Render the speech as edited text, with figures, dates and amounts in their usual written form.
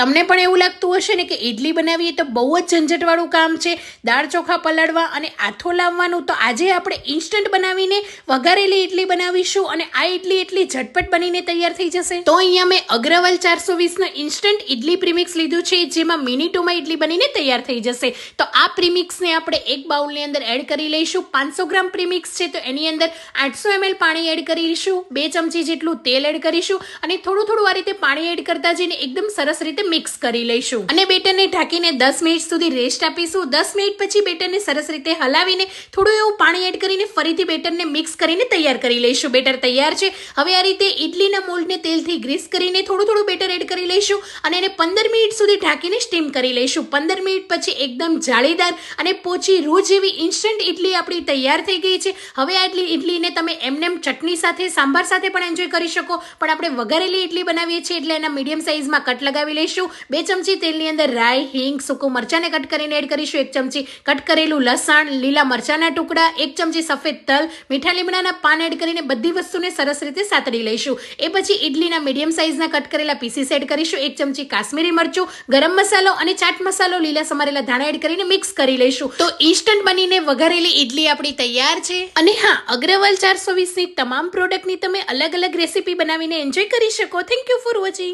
તમને પણ એવું લાગતું હશે ને કે ઇડલી બનાવીએ તો બહુ જ ઝંઝટવાળું કામ છે, દાળ ચોખા પલાળવા અને આથો લાવવાનું, તો આજે આપણે ઇન્સ્ટન્ટ બનાવીને વઘારેલી ઇડલી બનાવીશું અને આ ઇડલી એટલી ઝટપટ બનીને તૈયાર થઈ જશે। તો અહીંયા મેં અગ્રવાલ 420 નો ઇન્સ્ટન્ટ ઇડલી પ્રીમિક્સ લીધું છે, જેમાં મિનિટોમાં ઇડલી બનીને તૈયાર થઈ જશે। તો આ પ્રીમિક્સને આપણે એક બાઉલની અંદર એડ કરી લઈશું। 500 ગ્રામ પ્રીમિક્સ છે તો એની અંદર 800 ml પાણી એડ કરીશું, 2 ચમચી જેટલું તેલ એડ કરીશું અને થોડું આ રીતે પાણી એડ કરતા જઈને એકદમ સરસ રીતે મિક્સ કરી લઈશું અને બેટરને ઢાંકીને 10 મિનિટ સુધી રેસ્ટ આપીશું। 10 મિનિટ પછી બેટરને સરસ રીતે હલાવીને થોડું એવું પાણી એડ કરીને ફરીથી બેટરને મિક્સ કરીને તૈયાર કરી લઈશું। બેટર તૈયાર છે। હવે આ રીતે ઇડલીના મોલ્ડને તેલથી ગ્રીસ કરીને થોડું બેટર એડ કરી લઈશું અને એને 15 મિનિટ સુધી ઢાંકીને સ્ટીમ કરી લઈશું। 15 મિનિટ પછી એકદમ જાળીદાર અને પોચી રૂ જેવી ઇન્સ્ટન્ટ ઇડલી આપણી તૈયાર થઈ ગઈ છે। હવે આ ઇડલીને તમે એમનેમ ચટણી સાથે, સાંભાર સાથે પણ એન્જોય કરી શકો, પણ આપણે વઘારેલી ઇડલી બનાવીએ છીએ એટલે એના મીડિયમ સાઇઝમાં કટ લગાવી લઈશું। 2 ચમચી તેલની અંદર રાઈ, હિંગ, સૂકું મરચાંને કટ કરીને એડ કરીશું, 1 ચમચી કટ કરેલું લસણ, લીલા મરચાંના ટુકડા, 1 ચમચી સફેદ તલ, મીઠા લીમડાના પાન એડ કરીને બધી વસ્તુને સરસ રીતે સાતળી લઈશું। એ પછી ઇડલીના મીડિયમ સાઇઝના કટ કરેલા પીસીસ એડ કરીશું, 1 ચમચી કાશ્મીરી મરચું, ગરમ મસાલો અને ચાટ મસાલો, લીલા સમારેલા ધાણા એડ કરીને મિક્સ કરી લઈશું। તો ઇન્સ્ટન્ટ બનીને વઘારેલી ઇડલી આપણી તૈયાર છે। અને હા, અગ્રવાલ 420 ની તમામ પ્રોડક્ટની તમે અલગ અલગ રેસીપી બનાવીને એન્જોય કરી શકો। Thank you for watching.